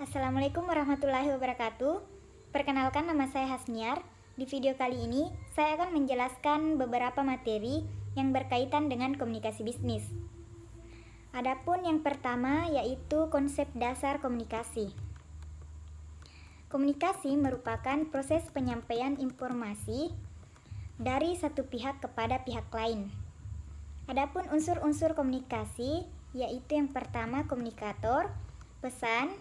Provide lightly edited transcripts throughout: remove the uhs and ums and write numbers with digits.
Assalamualaikum warahmatullahi wabarakatuh. Perkenalkan, nama saya Hasniar. Di video kali ini, saya akan menjelaskan beberapa materi yang berkaitan dengan komunikasi bisnis. Adapun yang pertama yaitu konsep dasar komunikasi. Komunikasi merupakan proses penyampaian informasi dari satu pihak kepada pihak lain. Adapun unsur-unsur komunikasi yaitu yang pertama komunikator, pesan,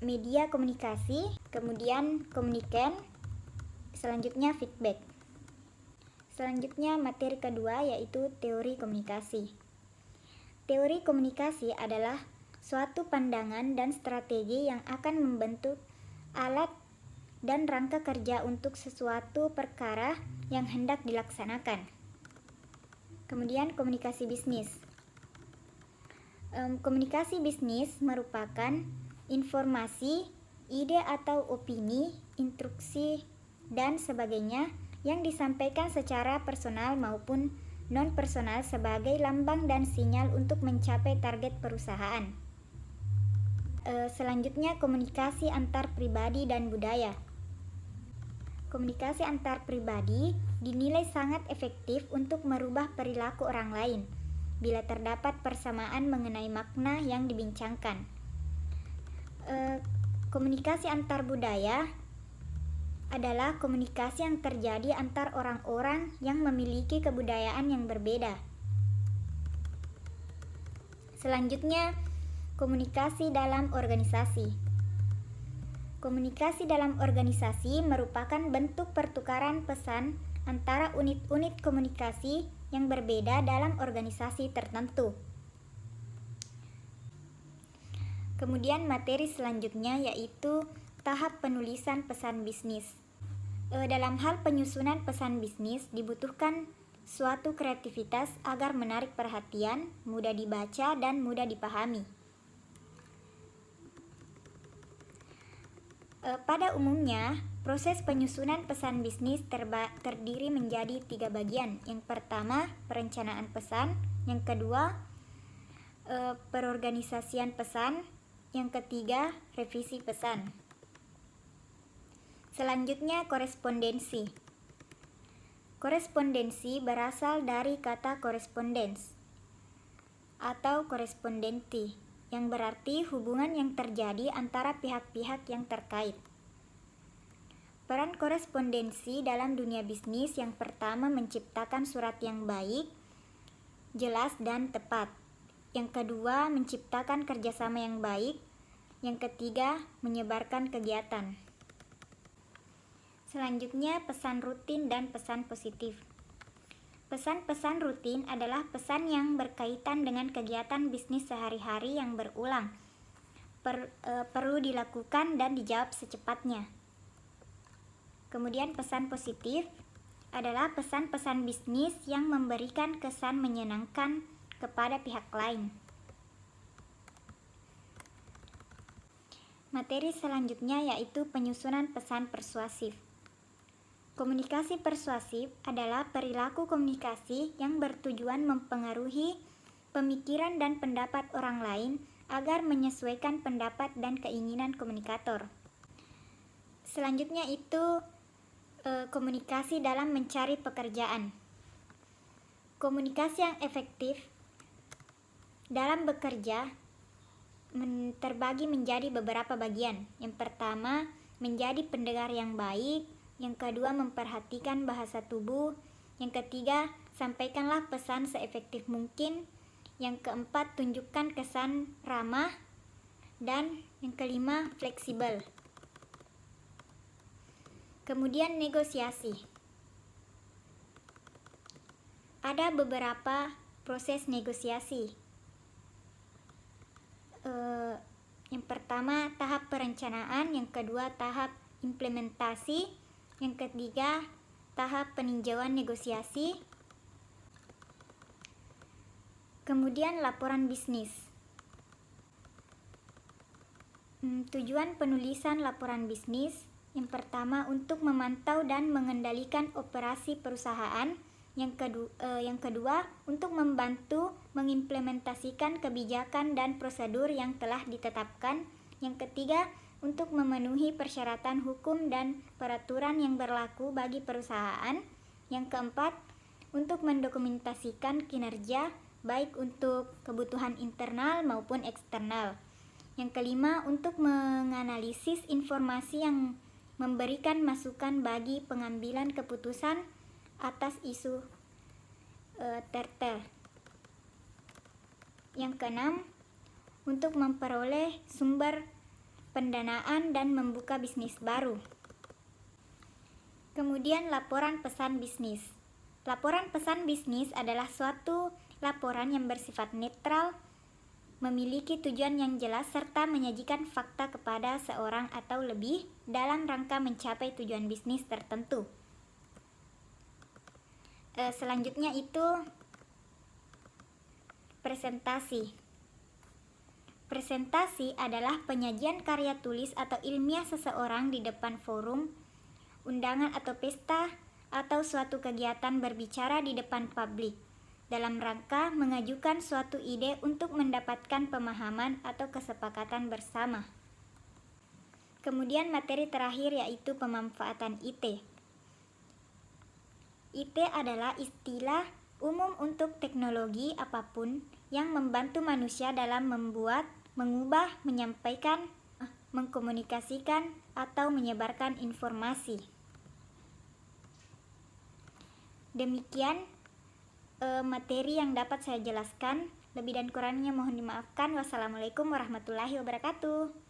media komunikasi, kemudian komunikan, selanjutnya feedback. Selanjutnya materi kedua yaitu teori komunikasi. Teori komunikasi adalah suatu pandangan dan strategi yang akan membentuk alat dan rangka kerja untuk sesuatu perkara yang hendak dilaksanakan. Kemudian komunikasi bisnis. Komunikasi bisnis merupakan informasi, ide atau opini, instruksi, dan sebagainya yang disampaikan secara personal maupun non-personal sebagai lambang dan sinyal untuk mencapai target perusahaan. Selanjutnya komunikasi antar pribadi dan budaya. Komunikasi antar pribadi dinilai sangat efektif untuk merubah perilaku orang lain bila terdapat persamaan mengenai makna yang dibincangkan. Komunikasi antar budaya adalah komunikasi yang terjadi antar orang-orang yang memiliki kebudayaan yang berbeda. Selanjutnya, komunikasi dalam organisasi. Komunikasi dalam organisasi merupakan bentuk pertukaran pesan antara unit-unit komunikasi yang berbeda dalam organisasi tertentu. Kemudian materi selanjutnya yaitu tahap penulisan pesan bisnis. Dalam hal penyusunan pesan bisnis dibutuhkan suatu kreativitas agar menarik perhatian, mudah dibaca, dan mudah dipahami. Pada umumnya, proses penyusunan pesan bisnis terdiri menjadi 3 bagian. Yang pertama, perencanaan pesan. Yang kedua, perorganisasian pesan. Yang ketiga, revisi pesan. Selanjutnya, korespondensi. Korespondensi berasal dari kata korespondens atau korespondenti, yang berarti hubungan yang terjadi antara pihak-pihak yang terkait. Peran korespondensi dalam dunia bisnis yang pertama menciptakan surat yang baik, jelas, dan tepat. Yang kedua, menciptakan kerjasama yang baik. Yang ketiga, menyebarkan kegiatan. Selanjutnya, pesan rutin dan pesan positif. Pesan-pesan rutin adalah pesan yang berkaitan dengan kegiatan bisnis sehari-hari yang berulang, perlu dilakukan dan dijawab secepatnya. Kemudian pesan positif adalah pesan-pesan bisnis yang memberikan kesan menyenangkan kepada pihak lain. Materi selanjutnya yaitu penyusunan pesan persuasif. Komunikasi persuasif adalah perilaku komunikasi yang bertujuan mempengaruhi pemikiran dan pendapat orang lain agar menyesuaikan pendapat dan keinginan komunikator. Selanjutnya itu komunikasi dalam mencari pekerjaan. Komunikasi yang efektif dalam bekerja terbagi menjadi beberapa bagian. Yang pertama, menjadi pendengar yang baik. Yang kedua, memperhatikan bahasa tubuh. Yang ketiga, sampaikanlah pesan seefektif mungkin. Yang keempat, tunjukkan kesan ramah. Dan yang kelima, fleksibel. Kemudian negosiasi. Ada beberapa proses negosiasi. Yang pertama, tahap perencanaan. Yang kedua, tahap implementasi. Yang ketiga, tahap peninjauan negosiasi. Kemudian laporan bisnis. Tujuan penulisan laporan bisnis yang pertama untuk memantau dan mengendalikan operasi perusahaan. Yang kedua untuk membantu mengimplementasikan kebijakan dan prosedur yang telah ditetapkan Yang ketiga, untuk memenuhi persyaratan hukum dan peraturan yang berlaku bagi perusahaan. Yang keempat, untuk mendokumentasikan kinerja baik untuk kebutuhan internal maupun eksternal. Yang kelima, untuk menganalisis informasi yang memberikan masukan bagi pengambilan keputusan atas isu tertentu. Yang keenam, untuk memperoleh sumber pendanaan dan membuka bisnis baru. Kemudian laporan pesan bisnis. Laporan pesan bisnis adalah suatu laporan yang bersifat netral, memiliki tujuan yang jelas serta menyajikan fakta kepada seorang atau lebih dalam rangka mencapai tujuan bisnis tertentu. Selanjutnya itu presentasi. Presentasi adalah penyajian karya tulis atau ilmiah seseorang di depan forum, undangan atau pesta, atau suatu kegiatan berbicara di depan publik, dalam rangka mengajukan suatu ide untuk mendapatkan pemahaman atau kesepakatan bersama. Kemudian materi terakhir yaitu pemanfaatan IT. IT adalah istilah umum untuk teknologi apapun yang membantu manusia dalam membuat, mengubah, menyampaikan, mengkomunikasikan, atau menyebarkan informasi. Demikian materi yang dapat saya jelaskan. Lebih dan kurangnya mohon dimaafkan. Wassalamualaikum warahmatullahi wabarakatuh.